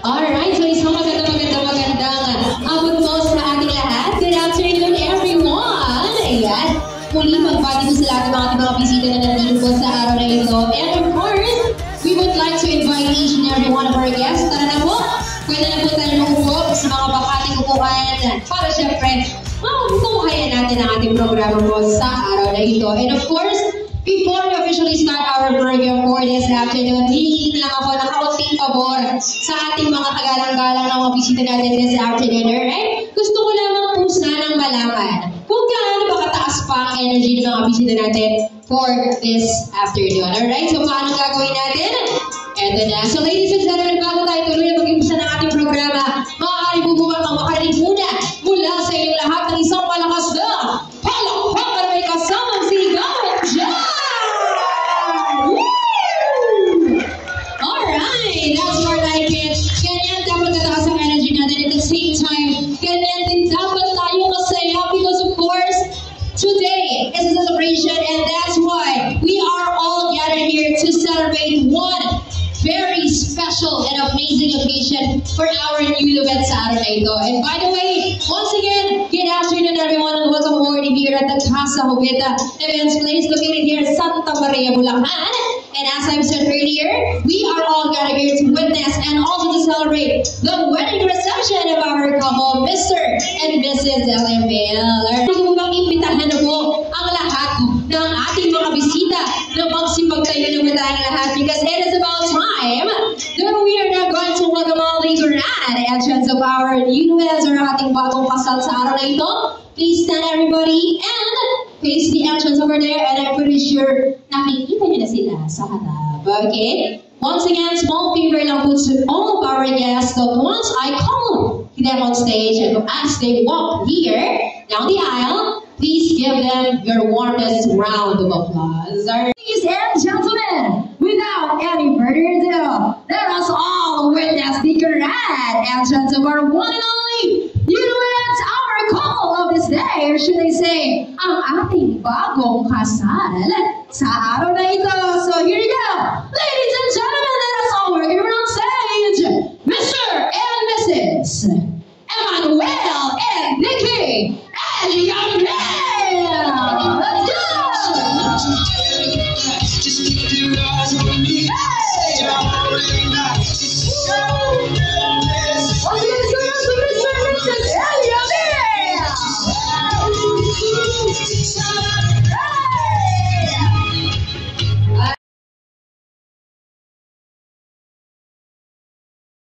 Alright, so isang magandang abot po sa ating lahat. Good afternoon, everyone! Ayan, muli magbati ko sa lahat ng ating mga bisita na nandito po sa araw na ito. And of course, we would like to invite each and every one of our guests. Tara na po, pwede na po tayo maupo sa mga bakating upuan para syempre, mabubuhayan natin ang ating programa po sa araw na ito. And of course, before we officially start our program for this afternoon, hihingi lang ako ng kaunting pabor sa ating mga kagalang-galang na mga bisita natin this afternoon. Alright? Gusto ko lamang po sanang malaman kung gaano ba kataas pa ang energy ng mga bisita natin for this afternoon. Alright? So, paano gagawin natin? Eto na. So, ladies and gentlemen, bago tayo tuloy na mag-impisa ng ating programa, maaari po bumang makarinig muna mula sa inyong lahat ng isang malakas na palakpak para may kasamang sigaw. Alright, that's more like it. Ganyan dapat kataas ang energy natin at the same time. Ganyan din dapat tayo masaya because of course, today is a celebration and that's why we are all gathered here to celebrate one very special and amazing occasion for our newlyweds sa araw na ito. And by the way, once again, good afternoon everyone and welcome aboard here at the Casa Joveta Events Place located here in Santa Maria, Bulacan. And as I've said earlier, we are all gathered here to witness and also to celebrate the wedding reception of our couple, Mr. and Mrs. LML. Kung bang imbitahan na po ang lahat ng ating mga bisita na magsipagtayo na matayang lahat because it is about time that we are now going to welcome all the grand entrance of our newlyweds or ating bagong kasal sa araw na ito. Please stand everybody and face the entrance over there and I'm pretty sure nakikita nyo na sila sa harap. Okay? Once again, small favor lang po to all of our guests that once I call them on stage and as they walk here down the aisle, please give them your warmest round of applause. Ladies and gentlemen, without any further ado, let us all witness the grand entrance of our one and only newlyweds, our couple of this day, or should I say, ang ating bagong kasal sa araw na ito. So here you go, ladies and gentlemen.